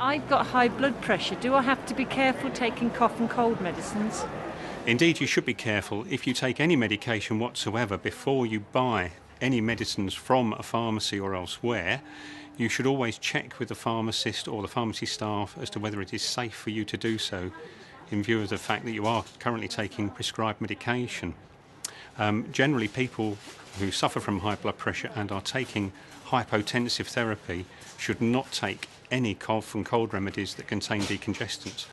I've got high blood pressure. Do I have to be careful taking cough and cold medicines? Indeed, you should be careful if you take any medication whatsoever before you buy any medicines from a pharmacy or elsewhere. You should always check with the pharmacist or the pharmacy staff as to whether it is safe for you to do so in view of the fact that you are currently taking prescribed medication. Generally, people who suffer from high blood pressure and are taking hypotensive therapy should not take any cough and cold remedies that contain decongestants.